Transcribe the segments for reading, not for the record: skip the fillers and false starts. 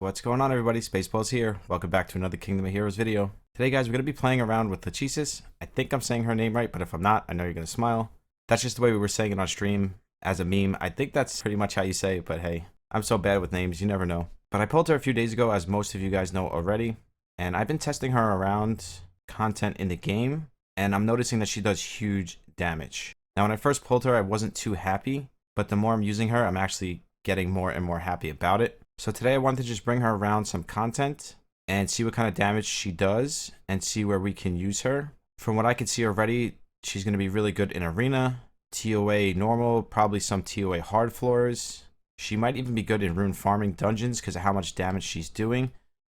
What's going on, everybody? Spaceballs here. Welcome back to another Kingdom of Heroes video. Today, guys, we're going to be playing around with Lachesis. I think I'm saying her name right, but if I'm not, I know you're going to smile. That's just the way we were saying it on stream as a meme. I think that's pretty much how you say it, but hey, I'm so bad with names, you never know. But I pulled her a few days ago, as most of you guys know already, and I've been testing her around content in the game, and I'm noticing that she does huge damage. Now, when I first pulled her, I wasn't too happy, but the more I'm using her, I'm actually getting more and more happy about it. So today I wanted to just bring her around some content and see what kind of damage she does and see where we can use her. From what I can see already, she's going to be really good in arena, TOA normal, probably some TOA hard floors. She might even be good in rune farming dungeons because of how much damage she's doing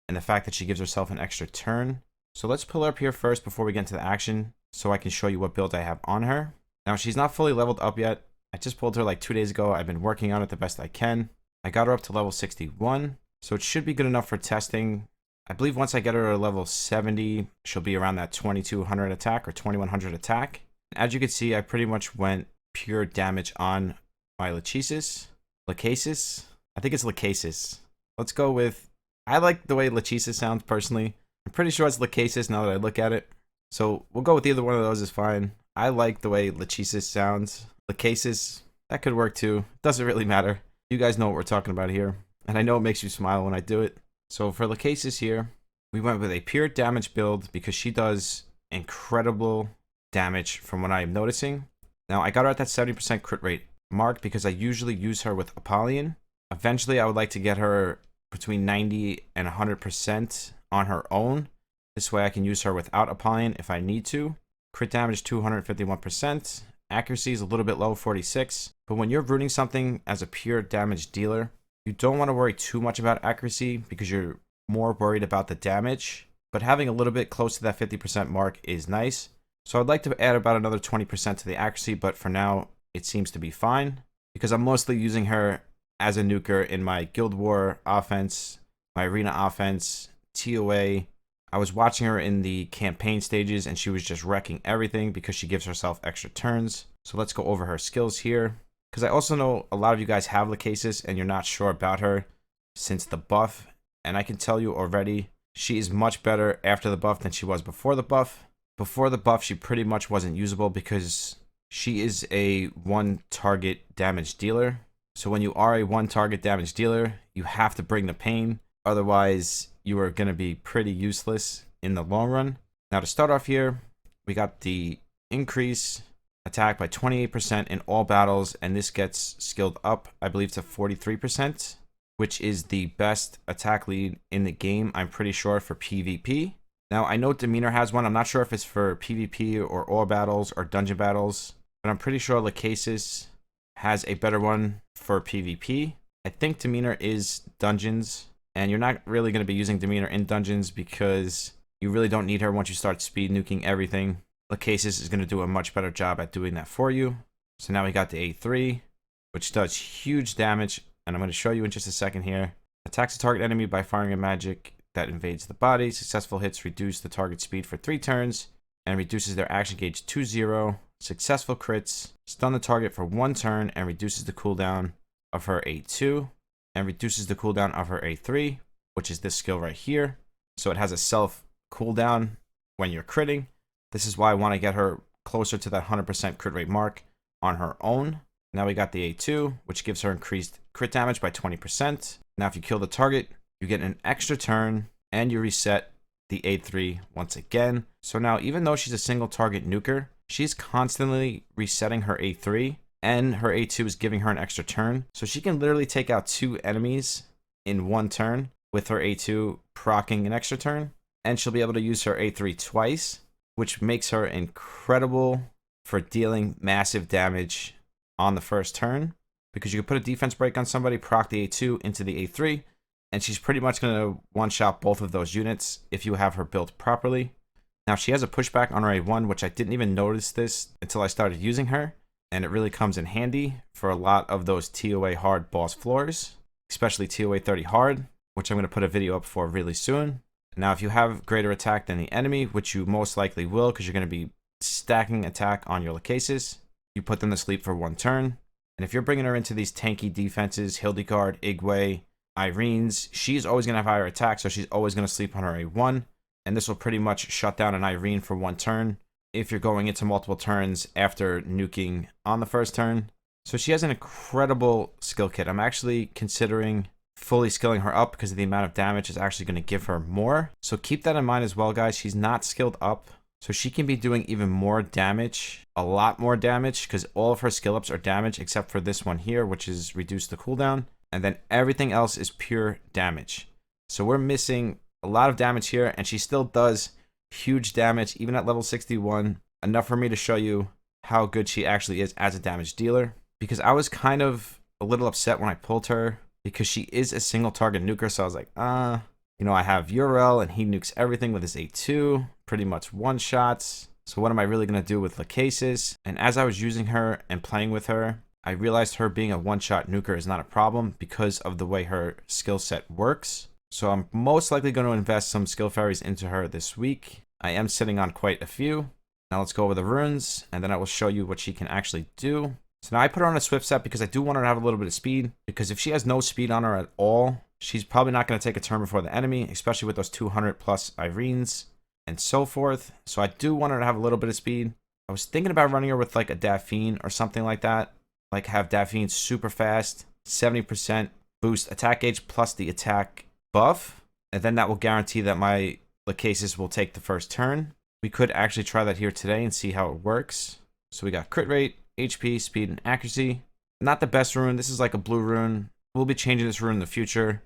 and the fact that she gives herself an extra turn. So let's pull her up here first before we get into the action so I can show you what build I have on her. Now, she's not fully leveled up yet. I just pulled her like 2 days ago. I've been working on it the best I can. I got her up to level 61, so it should be good enough for testing. I believe once I get her to level 70, she'll be around that 2200 attack or 2100 attack. As you can see, I pretty much went pure damage on my Lachesis. Lachesis? I think it's Lachesis. Let's go with... I like the way Lachesis sounds personally. I'm pretty sure it's Lachesis now that I look at it. So we'll go with either one of those is fine. I like the way Lachesis sounds. Lachesis, that could work too. Doesn't really matter. You guys know what we're talking about here, and I know it makes you smile when I do it. So for Lachesis here, we went with a pure damage build because she does incredible damage from what I'm noticing. Now, I got her at that 70% crit rate mark because I usually use her with Apollyon. Eventually, I would like to get her between 90 and 100% on her own. This way, I can use her without Apollyon if I need to. Crit damage 251%. Accuracy is a little bit low, 46. But when you're runing something as a pure damage dealer, you don't want to worry too much about accuracy because you're more worried about the damage. But having a little bit close to that 50% mark is nice. So I'd like to add about another 20% to the accuracy, but for now, it seems to be fine. Because I'm mostly using her as a nuker in my Guild War offense, my arena offense, TOA. I was watching her in the campaign stages and she was just wrecking everything because she gives herself extra turns. So let's go over her skills here. Because I also know a lot of you guys have Lachesis and you're not sure about her since the buff. And I can tell you already, she is much better after the buff than she was before the buff. Before the buff, she pretty much wasn't usable because she is a one target damage dealer. So when you are a one target damage dealer, you have to bring the pain. Otherwise, you are going to be pretty useless in the long run. Now, to start off here, we got the increase attack by 28% in all battles, and this gets skilled up, I believe, to 43%, which is the best attack lead in the game, I'm pretty sure, for PvP. Now, I know Demeanor has one. I'm not sure if it's for PvP or all battles or dungeon battles, but I'm pretty sure Lachesis has a better one for PvP. I think Demeanor is dungeons. And you're not really going to be using Demeanor in dungeons because you really don't need her once you start speed nuking everything. Lachesis is going to do a much better job at doing that for you. So now we got the A3, which does huge damage. And I'm going to show you in just a second here. Attacks a target enemy by firing a magic that invades the body. Successful hits reduce the target speed for 3 turns and reduces their action gauge to 0. Successful crits stun the target for 1 turn and reduces the cooldown of her A2. And reduces the cooldown of her A3, which is this skill right here. So it has a self cooldown when you're critting. This is why I want to get her closer to that 100% crit rate mark on her own. Now we got the A2, which gives her increased crit damage by 20%. Now if you kill the target, you get an extra turn and you reset the A3 once again. So now even though she's a single target nuker, she's constantly resetting her A3. And her A2 is giving her an extra turn. So she can literally take out 2 enemies in 1 turn with her A2 proccing an extra turn. And she'll be able to use her A3 twice, which makes her incredible for dealing massive damage on the first turn. Because you can put a defense break on somebody, proc the A2 into the A3, and she's pretty much going to one-shot both of those units if you have her built properly. Now she has a pushback on her A1, which I didn't even notice this until I started using her. And it really comes in handy for a lot of those TOA hard boss floors, especially TOA 30 hard, which I'm going to put a video up for really soon. Now, if you have greater attack than the enemy, which you most likely will because you're going to be stacking attack on your Lachesis, you put them to sleep for 1 turn. And if you're bringing her into these tanky defenses, Hildegard, Igwe, Irenes, she's always going to have higher attack, so she's always going to sleep on her A1. And this will pretty much shut down an Irene for one turn if you're going into multiple turns after nuking on the first turn. So she has an incredible skill kit. I'm actually considering fully skilling her up because of the amount of damage is actually going to give her more. So keep that in mind as well, guys. She's not skilled up, so she can be doing even more damage, a lot more damage, because all of her skill ups are damage except for this one here, which is reduce the cooldown. And then everything else is pure damage. So we're missing a lot of damage here, and she still does huge damage, even at level 61. Enough for me to show you how good she actually is as a damage dealer. Because I was kind of a little upset when I pulled her, because she is a single target nuker. So I was like, you know, I have Urel and he nukes everything with his A2, pretty much one shots. So what am I really going to do with Lachesis? And as I was using her and playing with her, I realized her being a one-shot nuker is not a problem because of the way her skill set works. So I'm most likely going to invest some skill fairies into her this week. I am sitting on quite a few. Now let's go over the runes, and then I will show you what she can actually do. So now I put her on a swift set because I do want her to have a little bit of speed. Because if she has no speed on her at all, she's probably not going to take a turn before the enemy, especially with those 200 plus Irenes and so forth. So I do want her to have a little bit of speed. I was thinking about running her with like a Daphne or something like that. Like have Daphne super fast, 70% boost attack gauge plus the attack buff. And then that will guarantee that my Lachesis will take the first turn. We could actually try that here today and see how it works. So we got crit rate, HP, speed, and accuracy. Not the best rune. This is like a blue rune. We'll be changing this rune in the future.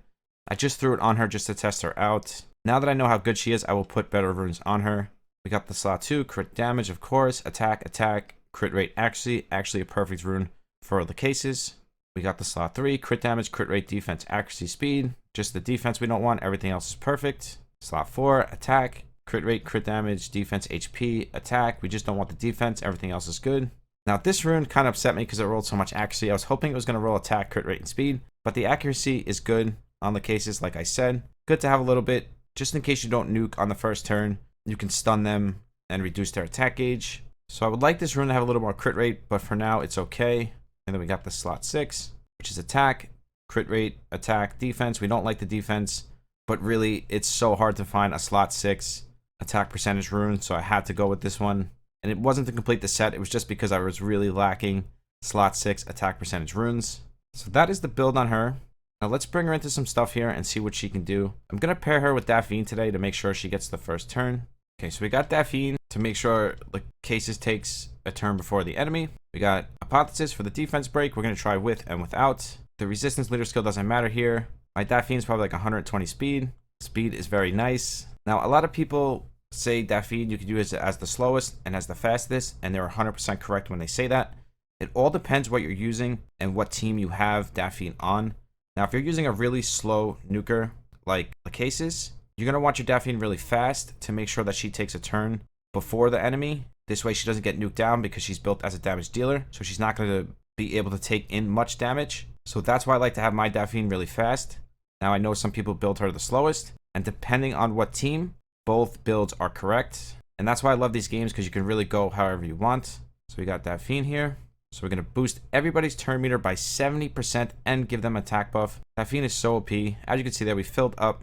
I just threw it on her just to test her out. Now that I know how good she is, I will put better runes on her. We got the slot 2, crit damage, of course, attack, crit rate, accuracy. Actually a perfect rune for the cases. We got the slot 3, crit damage, crit rate, defense, accuracy, speed. Just the defense we don't want. Everything else is perfect. Slot 4, attack, crit rate, crit damage, defense, HP, attack. We just don't want the defense. Everything else is good. Now this rune kind of upset me because it rolled so much accuracy. I was hoping it was going to roll attack, crit rate, and speed. But the accuracy is good on the cases, like I said. Good to have a little bit, just in case you don't nuke on the first turn. You can stun them and reduce their attack gauge. So I would like this rune to have a little more crit rate, but for now it's okay. And then we got the slot 6, which is attack, crit rate, attack, defense. We don't like the defense, but really it's so hard to find a slot 6 attack percentage rune, so I had to go with this one. And it wasn't to complete the set, it was just because I was really lacking slot 6 attack percentage runes. So that is the build on her. Now let's bring her into some stuff here and see what she can do. I'm going to pair her with Daphne today to make sure she gets the first turn. Okay, so we got Daphne to make sure Lachesis takes a turn before the enemy. We got Hypothesis for the defense break. We're going to try with and without. The resistance leader skill doesn't matter here. My Daphne is probably like 120 speed. Speed is very nice. Now a lot of people say Daphne you could use it as the slowest and as the fastest, and they're 100% correct when they say that. It all depends what you're using and what team you have Daphne on. Now if you're using a really slow nuker like Lachesis, you're going to want your Daphne really fast to make sure that she takes a turn before the enemy. This way she doesn't get nuked down because she's built as a damage dealer, so she's not going to be able to take in much damage. So that's why I like to have my Daphne really fast. Now I know some people build her the slowest, and depending on what team, both builds are correct. And that's why I love these games, because you can really go however you want. So we got Daphne here. So we're going to boost everybody's turn meter by 70% and give them attack buff. Daphne is so OP. As you can see there, we filled up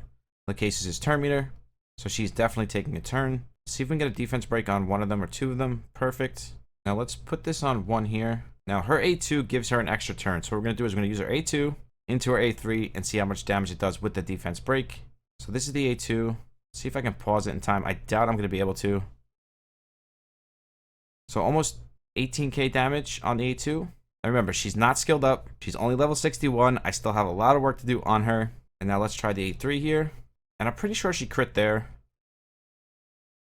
Lachesis' turn meter. So she's definitely taking a turn. See if we can get a defense break on one of them or two of them. Perfect. Now let's put this on one here. Now her A2 gives her an extra turn. So what we're going to do is we're going to use her A2 into her A3 and see how much damage it does with the defense break. So this is the A2. See if I can pause it in time. I doubt I'm going to be able to. So almost 18k damage on the A2. And remember, she's not skilled up. She's only level 61. I still have a lot of work to do on her. And now let's try the A3 here. And I'm pretty sure she crit there.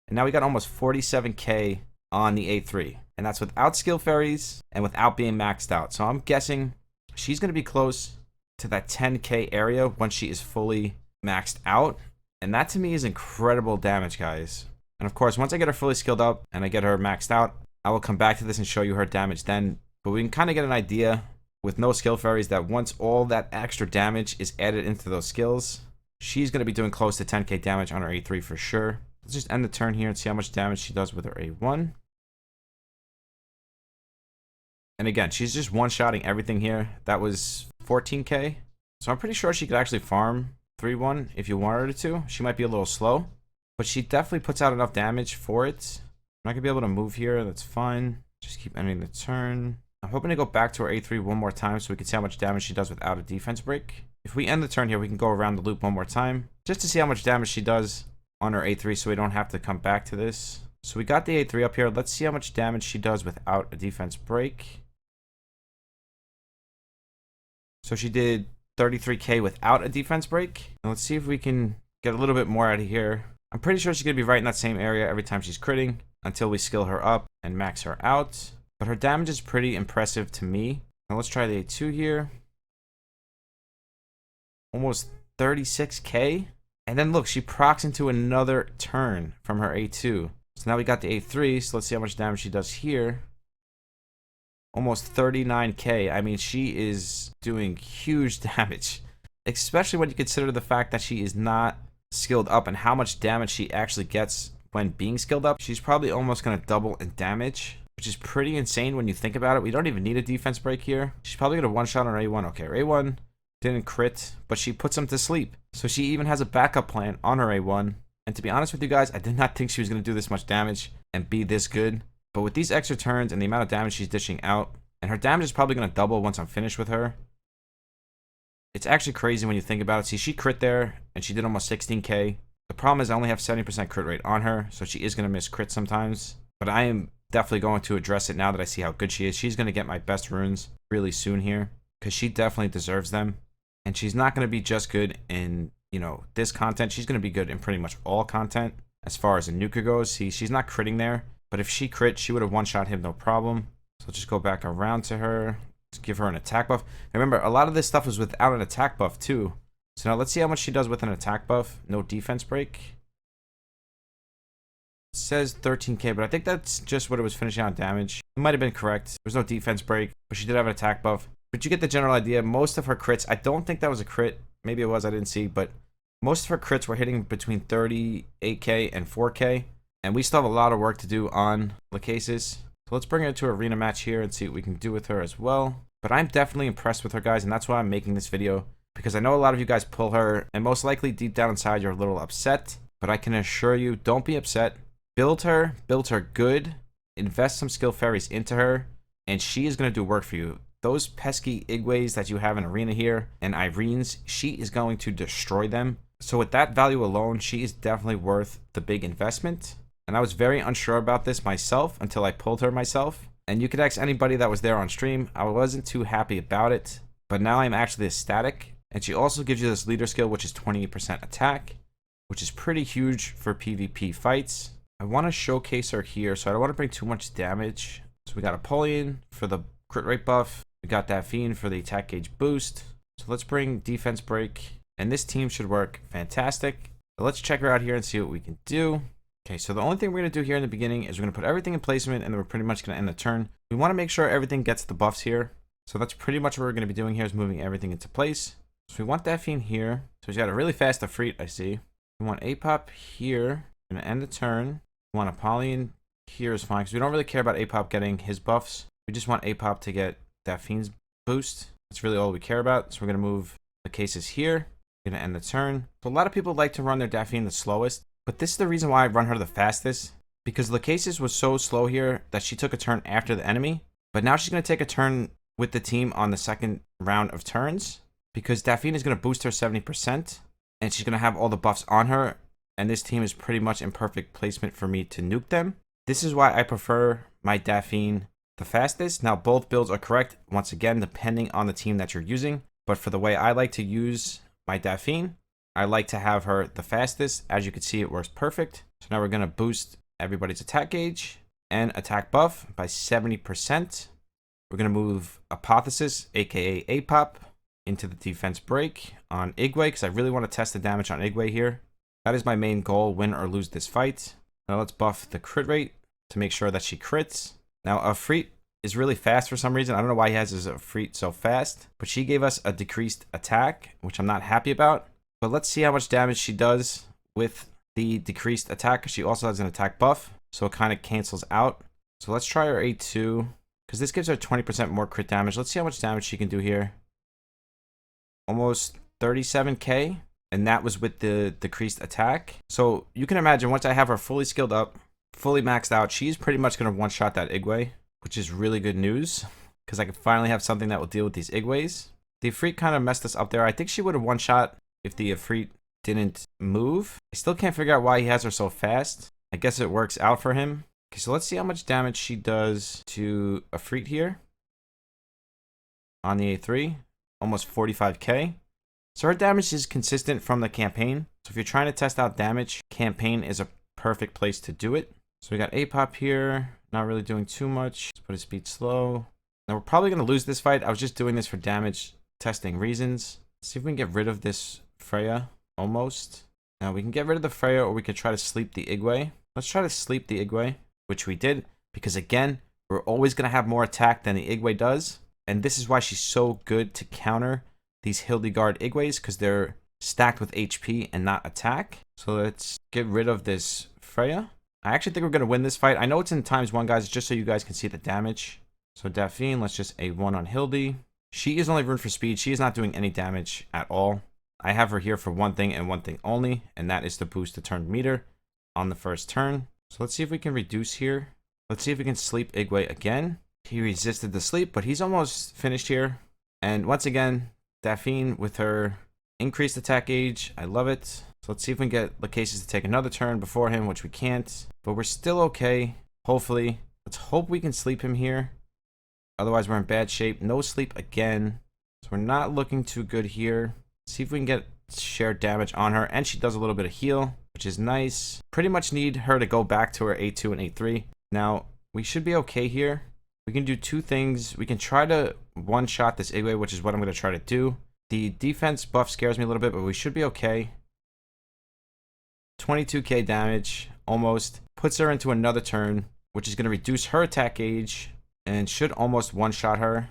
And now we got almost 47k on the A3. And that's without skill fairies and without being maxed out. So I'm guessing she's going to be close to that 10k area once she is fully maxed out. And that to me is incredible damage, guys. And of course, once I get her fully skilled up and I get her maxed out, I will come back to this and show you her damage then. But we can kind of get an idea with no skill fairies that once all that extra damage is added into those skills, she's going to be doing close to 10k damage on her A3 for sure. Let's just end the turn here and see how much damage she does with her A1. And again, she's just one-shotting everything here. That was 14k. So I'm pretty sure she could actually farm 3-1 if you wanted her to. She might be a little slow, but she definitely puts out enough damage for it. I'm not going to be able to move here. That's fine. Just keep ending the turn. I'm hoping to go back to her A3 one more time so we can see how much damage she does without a defense break. If we end the turn here, we can go around the loop one more time just to see how much damage she does on her A3 so we don't have to come back to this. So we got the A3 up here. Let's see how much damage she does without a defense break. So she did 33k without a defense break. And let's see if we can get a little bit more out of here. I'm pretty sure she's going to be right in that same area every time she's critting until we skill her up and max her out. But her damage is pretty impressive to me. Now let's try the A2 here. Almost 36k. And then look, she procs into another turn from her A2. So now we got the A3. So let's see how much damage she does here. Almost 39k. I mean, she is doing huge damage. Especially when you consider the fact that she is not skilled up and how much damage she actually gets when being skilled up. She's probably almost going to double in damage, which is pretty insane when you think about it. We don't even need a defense break here. She's probably going to one-shot on A1. Okay, A1 didn't crit, but she puts him to sleep. So she even has a backup plan on her A1. And to be honest with you guys, I did not think she was going to do this much damage and be this good. But with these extra turns and the amount of damage she's dishing out, and her damage is probably going to double once I'm finished with her. It's actually crazy when you think about it. See, she crit there, and she did almost 16k. The problem is I only have 70% crit rate on her, so she is going to miss crit sometimes. But I am definitely going to address it now that I see how good she is. She's going to get my best runes really soon here, because she definitely deserves them. And she's not going to be just good in, you know, this content. She's going to be good in pretty much all content as far as a nuker goes. See, she's not critting there, but if she crit, she would have one-shot him no problem. So let's just go back around to her. Let's give her an attack buff. Remember, a lot of this stuff is without an attack buff too. So now let's see how much she does with an attack buff. No defense break. It says 13k, but I think that's just what it was finishing on damage. It might have been correct. There was no defense break, but she did have an attack buff. But you get the general idea. Most of her crits, I don't think that was a crit. Maybe it was, I didn't see. But most of her crits were hitting between 38k and 4k. And we still have a lot of work to do on Lachesis. So let's bring her to an arena match here and see what we can do with her as well. But I'm definitely impressed with her, guys, and that's why I'm making this video. Because I know a lot of you guys pull her, and most likely deep down inside you're a little upset. But I can assure you, don't be upset. Build her good, invest some skill fairies into her, and she is going to do work for you. Those pesky Igways that you have in arena here, and Irenes, she is going to destroy them. So with that value alone, she is definitely worth the big investment. And I was very unsure about this myself until I pulled her myself. And you could ask anybody that was there on stream. I wasn't too happy about it, but now I'm actually ecstatic. And she also gives you this leader skill, which is 28% attack, which is pretty huge for PvP fights. I want to showcase her here, so I don't want to bring too much damage. So we got Apollyon for the crit rate buff. We got Daphne for the attack gauge boost. So let's bring defense break, and this team should work fantastic. So let's check her out here and see what we can do. Okay, so the only thing we're going to do here in the beginning is we're going to put everything in placement, and then we're pretty much going to end the turn. We want to make sure everything gets the buffs here. So that's pretty much what we're going to be doing here, is moving everything into place. So we want Daphne here. So she's got a really fast Afreet, I see. We want Apop here. We're going to end the turn. We want Apollyon here is fine, because we don't really care about Apop getting his buffs. We just want Apop to get Daphne's boost. That's really all we care about. So we're going to move Lachesis here. We're going to end the turn. So a lot of people like to run their Daphne the slowest. But this is the reason why I run her the fastest, because Lachesis was so slow here that she took a turn after the enemy. But now she's going to take a turn with the team on the second round of turns, because Daphne is going to boost her 70%, and she's going to have all the buffs on her, and this team is pretty much in perfect placement for me to nuke them. This is why I prefer my Daphne the fastest. Now, both builds are correct, once again, depending on the team that you're using. But for the way I like to use my Daphne, I like to have her the fastest. As you can see, it works perfect. So now we're going to boost everybody's attack gauge and attack buff by 70%. We're going to move Apotheosis, aka Apop, into the defense break on Igwe, because I really want to test the damage on Igwe here. That is my main goal, win or lose this fight. Now let's buff the crit rate to make sure that she crits. Now Afreet is really fast for some reason. I don't know why he has his Afreet so fast, but she gave us a decreased attack, which I'm not happy about. But let's see how much damage she does with the decreased attack. She also has an attack buff, so it kind of cancels out. So let's try her A2, because this gives her 20% more crit damage. Let's see how much damage she can do here. almost 37k, and that was with the decreased attack. So you can imagine once I have her fully skilled up, fully maxed out, she's pretty much going to one-shot that Igwe, which is really good news because I can finally have something that will deal with these Igwes. The Ifrit kind of messed us up there. I think she would have one-shot if the Ifrit didn't move. I still can't figure out why he has her so fast. I guess it works out for him. Okay, so let's see how much damage she does to Ifrit here on the A3. Almost 45k. So her damage is consistent from the campaign. So if you're trying to test out damage, campaign is a perfect place to do it. So we got A-pop here, not really doing too much. Let's put his speed slow. Now we're probably going to lose this fight. I was just doing this for damage testing reasons. Let's see if we can get rid of this Freya, almost. Now we can get rid of the Freya, or we could try to sleep the Igwe. Let's try to sleep the Igwe, which we did, because again, we're always going to have more attack than the Igwe does. And this is why she's so good to counter these Hildegard Igwes, because they're stacked with HP and not attack. So let's get rid of this Freya. I actually think we're going to win this fight. I know it's in ×1, guys, just so you guys can see the damage. So Daphne, let's just A1 on Hildy. She is only ruined for speed. She is not doing any damage at all. I have her here for one thing and one thing only, and that is to boost the turn meter on the first turn. So let's see if we can reduce here. Let's see if we can sleep Igwe again. He resisted the sleep, but he's almost finished here. And once again, Daphne with her increased attack gauge. I love it. So let's see if we can get Lachesis to take another turn before him, which we can't. But we're still okay, hopefully. Let's hope we can sleep him here. Otherwise, we're in bad shape. No sleep again. So we're not looking too good here. Let's see if we can get shared damage on her. And she does a little bit of heal, which is nice. Pretty much need her to go back to her A2 and A3. Now, we should be okay here. We can do two things. We can try to one-shot this Igwe, which is what I'm going to try to do. The defense buff scares me a little bit, but we should be okay. 22k damage, almost. Puts her into another turn, which is going to reduce her attack gauge and should almost one-shot her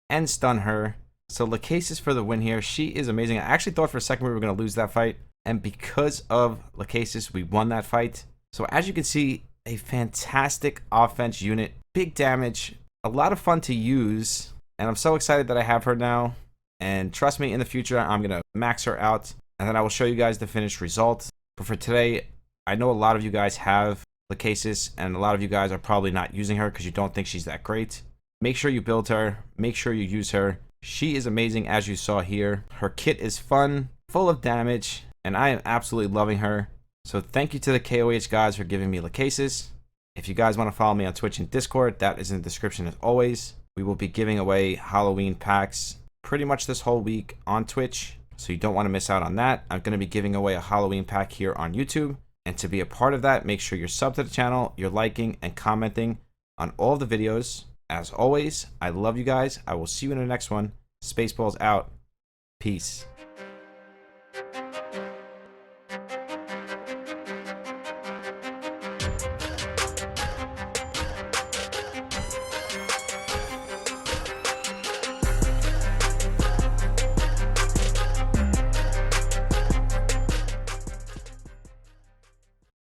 and stun her. So Lachesis for the win here. She is amazing. I actually thought for a second we were going to lose that fight, and because of Lachesis, we won that fight. So as you can see, a fantastic offense unit. Big damage, a lot of fun to use, and I'm so excited that I have her now. And trust me, in the future, I'm going to max her out, and then I will show you guys the finished result. But for today, I know a lot of you guys have Lachesis, and a lot of you guys are probably not using her because you don't think she's that great. Make sure you build her. Make sure you use her. She is amazing, as you saw here. Her kit is fun, full of damage, and I am absolutely loving her. So thank you to the KOH guys for giving me Lachesis. If you guys want to follow me on Twitch and Discord, that is in the description as always. We will be giving away Halloween packs pretty much this whole week on Twitch, so you don't want to miss out on that. I'm going to be giving away a Halloween pack here on YouTube, and to be a part of that, make sure you're subbed to the channel, you're liking and commenting on all of the videos. As always, I love you guys. I will see you in the next one. Spaceballs out. Peace.